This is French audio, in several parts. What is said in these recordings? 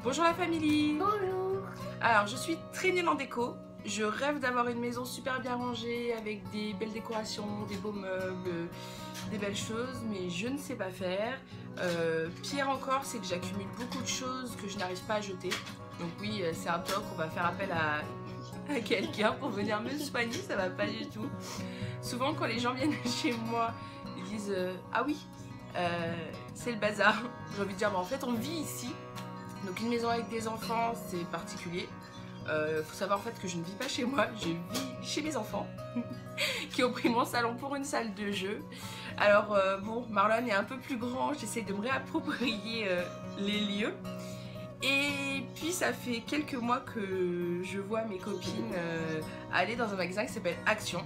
Bonjour la famille. Bonjour. Alors je suis très nulle en déco. Je rêve d'avoir une maison super bien rangée avec des belles décorations, des beaux meubles, des belles choses, mais je ne sais pas faire. Pire encore, c'est que j'accumule beaucoup de choses que je n'arrive pas à jeter. Donc oui, c'est un toc, on va faire appel à quelqu'un pour venir me soigner, ça va pas du tout. Souvent quand les gens viennent chez moi, ils disent ah oui, c'est le bazar. J'ai envie de dire, mais en fait on vit ici. Donc une maison avec des enfants, c'est particulier. Faut savoir en fait que je ne vis pas chez moi, je vis chez mes enfants qui ont pris mon salon pour une salle de jeu. Alors bon, Marlon est un peu plus grand, j'essaie de me réapproprier les lieux. Et puis ça fait quelques mois que je vois mes copines aller dans un magasin qui s'appelle Action.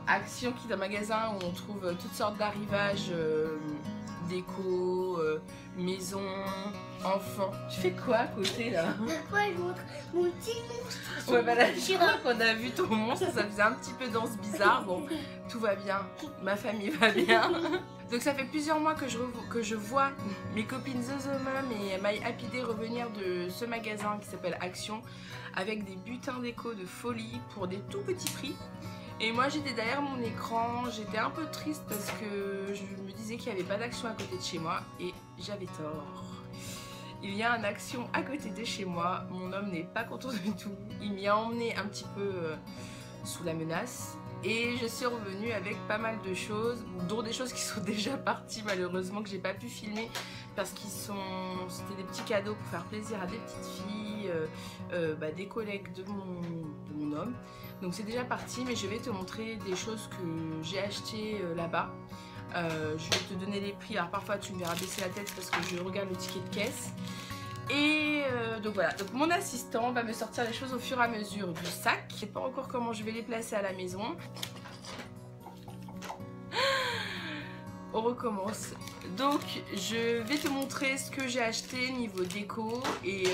Action qui est un magasin où on trouve toutes sortes d'arrivages déco, maison, enfants. Tu fais quoi à côté là? Pourquoi je montre mon petit monstre? Ouais bah là je crois qu'on a vu ton monstre, ça faisait un petit peu danse bizarre. Bon, tout va bien, ma famille va bien. Donc ça fait plusieurs mois que je vois mes copines Zozomum et My Happy Day revenir de ce magasin qui s'appelle Action avec des butins déco de folie pour des tout petits prix. Et moi j'étais derrière mon écran, j'étais un peu triste parce que je me disais qu'il n'y avait pas d'Action à côté de chez moi et j'avais tort. Il y a un Action à côté de chez moi, mon homme n'est pas content du tout, il m'y a emmené un petit peu sous la menace et je suis revenue avec pas mal de choses, dont des choses qui sont déjà parties malheureusement que j'ai pas pu filmer parce qu'ils c'était des petits cadeaux pour faire plaisir à des petites filles, des collègues de mon homme. Donc c'est déjà parti, mais je vais te montrer des choses que j'ai achetées là-bas. Je vais te donner les prix, alors parfois tu me verras baisser la tête parce que je regarde le ticket de caisse. Et donc voilà, donc mon assistant va me sortir les choses au fur et à mesure du sac. Je ne sais pas encore comment je vais les placer à la maison. On recommence. Donc je vais te montrer ce que j'ai acheté niveau déco et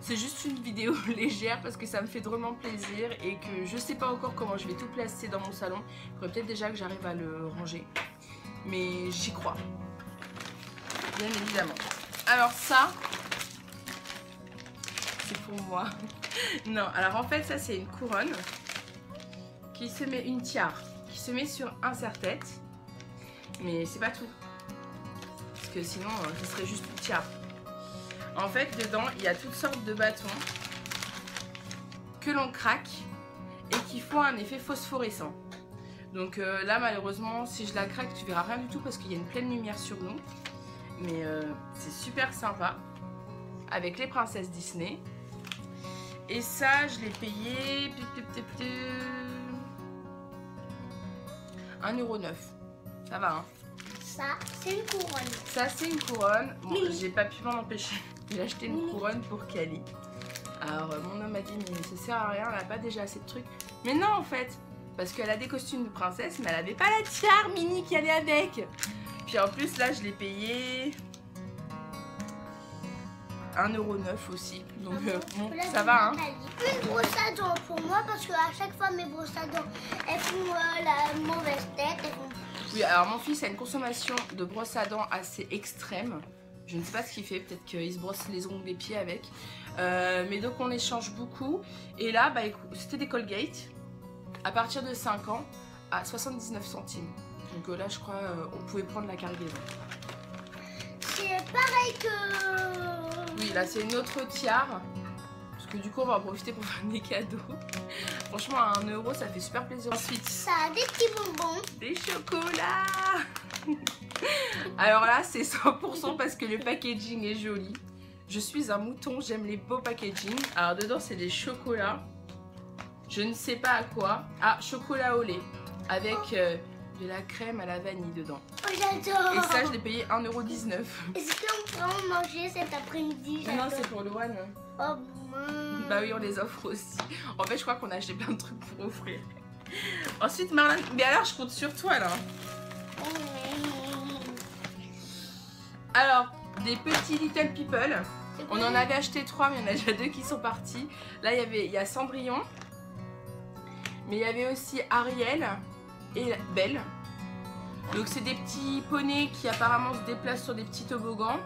c'est juste une vidéo légère parce que ça me fait drôlement plaisir et que je sais pas encore comment je vais tout placer dans mon salon. Il faudrait peut-être déjà que j'arrive à le ranger, mais j'y crois, bien évidemment. Alors ça, c'est pour moi. Non, alors en fait ça c'est une couronne qui se met, une tiare qui se met sur un serre-tête, mais c'est pas tout. Parce que sinon, ce serait juste une tiare. En fait, dedans, il y a toutes sortes de bâtons que l'on craque et qui font un effet phosphorescent. Donc là, malheureusement, si je la craque, tu verras rien du tout parce qu'il y a une pleine lumière sur nous. Mais c'est super sympa. Avec les princesses Disney. Et ça, je l'ai payé 1,09 €. Ça va, hein? Ça, c'est une couronne. Ça, c'est une couronne. Bon, j'ai pas pu m'en empêcher. J'ai acheté une couronne pour Kali. Alors, mon homme m'a dit, mais ça sert à rien, elle a pas déjà assez de trucs. Mais non, en fait, parce qu'elle a des costumes de princesse, mais elle avait pas la tiare mini qui allait avec. Puis en plus, là, je l'ai payé 1,09 € aussi. Donc, bon, ça va, hein. Une brosse à dents pour moi parce que à chaque fois mes brosses à dents, elles font la mauvaise tête. Elles font... Oui, alors mon fils a une consommation de brosse à dents assez extrême. Je ne sais pas ce qu'il fait, peut-être qu'il se brosse les ongles des pieds avec. Mais donc on échange beaucoup. Et là, bah, c'était des Colgate à partir de 5 ans à 79 centimes. Donc là, je crois on pouvait prendre la cargaison. C'est pareil que... Oui, là c'est une autre tiare. Parce que du coup, on va en profiter pour faire des cadeaux. Franchement, à 1 €, ça fait super plaisir. Ensuite, ça a des petits bonbons. Des chocolats. Alors là, c'est 100% parce que le packaging est joli. Je suis un mouton, j'aime les beaux packaging. Alors dedans, c'est des chocolats. Je ne sais pas à quoi. Ah, chocolat au lait. Avec de la crème à la vanille dedans. Oh, j'adore. Et ça, je l'ai payé 1,19 €. Est-ce qu'on pourra en manger cet après-midi? Non, c'est pour Loane. Oh, bah oui, on les offre aussi. En fait, je crois qu'on a acheté plein de trucs pour offrir. Ensuite, Marlon. Mais alors, je compte sur toi, là. Alors, des petits Little People. On en avait acheté 3, mais il y en a déjà 2 qui sont partis. Là, il y a Cendrillon. Mais il y avait aussi Ariel et Belle. Donc, c'est des petits poneys qui apparemment se déplacent sur des petits toboggans.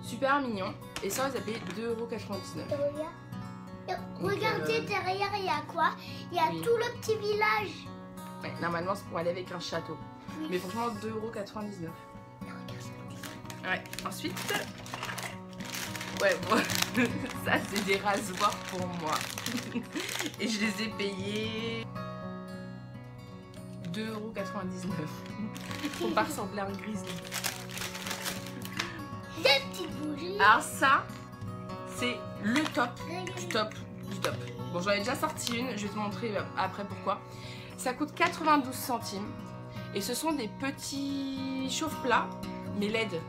Super mignon. Et ça, ils a payé 2,99 €. Regardez derrière, il y a quoi? Il y a oui. tout le petit village. Ouais, normalement, c'est pour aller avec un château. Oui. Mais franchement, 2,99 €. Ouais, ensuite... Ouais, bon, ça, c'est des rasoirs pour moi. Et je les ai payés 2,99 €. Faut pas ressembler à un grizzly. Des petites bougies. Alors ça, c'est le top du top du top. Bon, j'en ai déjà sorti une, je vais te montrer après pourquoi. Ça coûte 92 centimes et ce sont des petits chauffe-plats, mais LED.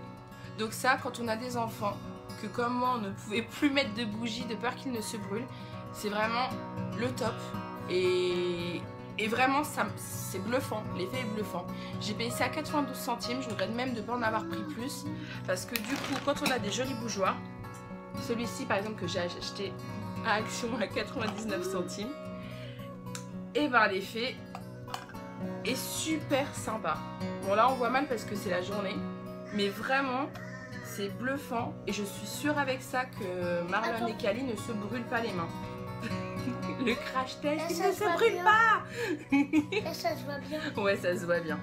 Donc ça, quand on a des enfants, que comme moi, on ne pouvait plus mettre de bougies de peur qu'ils ne se brûlent, c'est vraiment le top. Et vraiment, c'est bluffant, l'effet est bluffant. J'ai payé ça à 92 centimes, je regrette même de ne pas en avoir pris plus. Parce que du coup, quand on a des jolis bougeoirs, celui-ci par exemple que j'ai acheté à Action à 99 centimes, et ben l'effet est super sympa. Bon là on voit mal parce que c'est la journée, mais vraiment c'est bluffant et je suis sûre avec ça que Marlon et Cali ne se brûlent pas les mains. Le crash test, il ne se brûle pas. Et ça se voit bien. Ouais, ça se voit bien.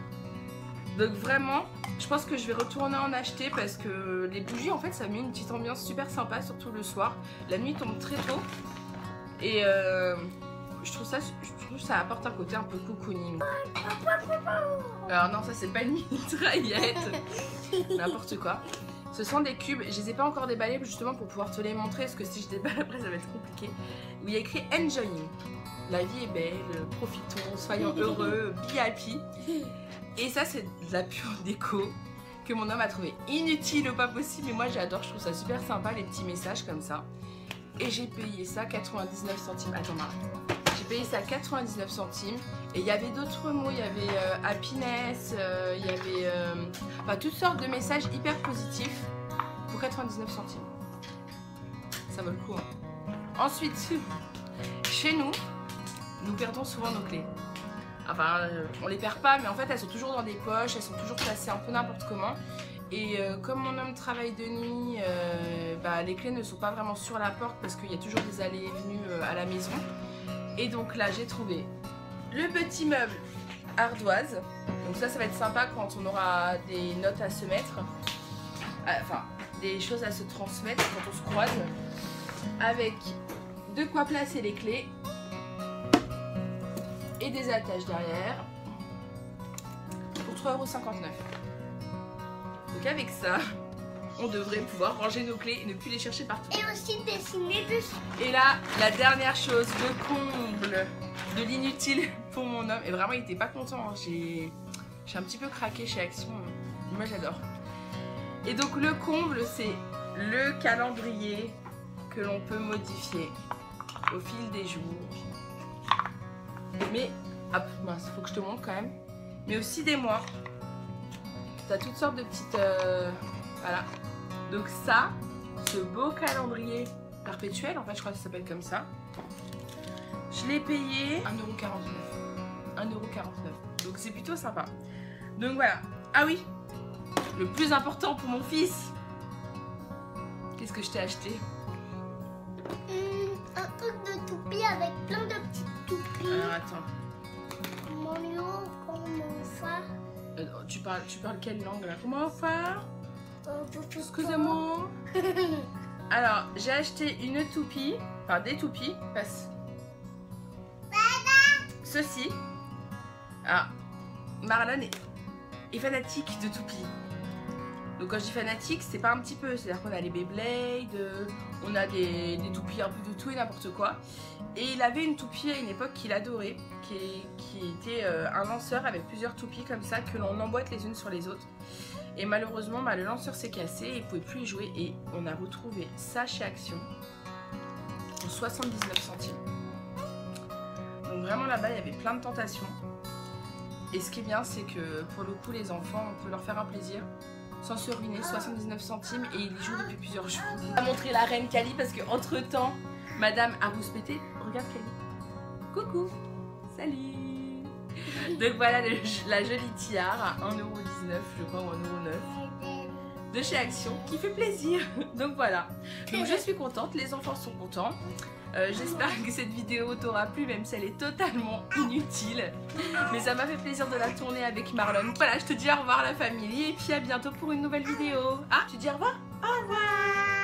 Donc vraiment, je pense que je vais retourner en acheter parce que les bougies, en fait, ça met une petite ambiance super sympa, surtout le soir. La nuit tombe très tôt et je trouve ça apporte un côté un peu cocooning. Alors non, ça c'est pas une mitraillette, n'importe quoi. Ce sont des cubes, je les ai pas encore déballés justement pour pouvoir te les montrer parce que si je déballe après ça va être compliqué. Où il y a écrit Enjoying. La vie est belle, profitons, soyons heureux, be happy. Et ça c'est de la pure déco que mon homme a trouvé inutile au pas possible, mais moi j'adore, je trouve ça super sympa les petits messages comme ça. Et j'ai payé ça 99 centimes. Attends Marc. J'ai payé ça 99 centimes et il y avait d'autres mots, il y avait happiness, il y avait enfin, toutes sortes de messages hyper positifs pour 99 centimes. Ça vaut le coup. Hein. Ensuite, chez nous, nous perdons souvent nos clés. Enfin, on les perd pas, mais en fait elles sont toujours dans des poches, elles sont toujours placées un peu n'importe comment. Et comme mon homme travaille de nuit, bah, les clés ne sont pas vraiment sur la porte parce qu'il y a toujours des allées et venues à la maison. Et donc là j'ai trouvé le petit meuble ardoise. Donc ça va être sympa quand on aura des notes à se mettre. Enfin des choses à se transmettre quand on se croise. Avec de quoi placer les clés. Et des attaches derrière. Pour 3,59 €. Donc avec ça, on devrait pouvoir ranger nos clés et ne plus les chercher partout. Et aussi dessiner dessus. Et là, la dernière chose, le comble de l'inutile pour mon homme. Et vraiment, il était pas content. Hein. J'ai un petit peu craqué chez Action. Moi, j'adore. Et donc, le comble, c'est le calendrier que l'on peut modifier au fil des jours. Mais, hop, mince, faut que je te montre quand même. Mais aussi des mois. T'as toutes sortes de petites... voilà. Donc ça, ce beau calendrier perpétuel, en fait je crois que ça s'appelle comme ça. Je l'ai payé 1,49 €. 1,49 €. Donc c'est plutôt sympa. Donc voilà. Ah oui, le plus important pour mon fils. Qu'est-ce que je t'ai acheté? Un truc de toupie avec plein de petites toupies. Alors attends. Comment faire? Tu parles quelle langue là? Comment faire? Excusez-moi. Excusez-moi. Alors, j'ai acheté une toupie, enfin des toupies, parce... Ceci. Ah, Marlon est fanatique de toupies. Donc quand je dis fanatique, c'est pas un petit peu, c'est-à-dire qu'on a les Beyblade, on a des toupies un peu de tout et n'importe quoi. Et il avait une toupie à une époque qu'il adorait, qui était un lanceur avec plusieurs toupies comme ça que l'on emboîte les unes sur les autres. Et malheureusement, bah, le lanceur s'est cassé et il ne pouvait plus y jouer. Et on a retrouvé ça chez Action pour 79 centimes. Donc vraiment là-bas, il y avait plein de tentations. Et ce qui est bien, c'est que pour le coup, les enfants, on peut leur faire un plaisir sans se ruiner. 79 centimes et ils y jouent depuis plusieurs jours. On va montrer la reine Cali parce qu'entre temps, Madame a rouspété. Regarde Cali. Coucou. Salut. Donc voilà la jolie tiare à 1,19 €, je crois, ou 1,9 €. de chez Action qui fait plaisir. Donc voilà, donc je suis contente, les enfants sont contents. J'espère que cette vidéo t'aura plu, même si elle est totalement inutile. Mais ça m'a fait plaisir de la tourner avec Marlon. Voilà, je te dis au revoir la famille et puis à bientôt pour une nouvelle vidéo. Ah, tu dis au revoir? Au revoir.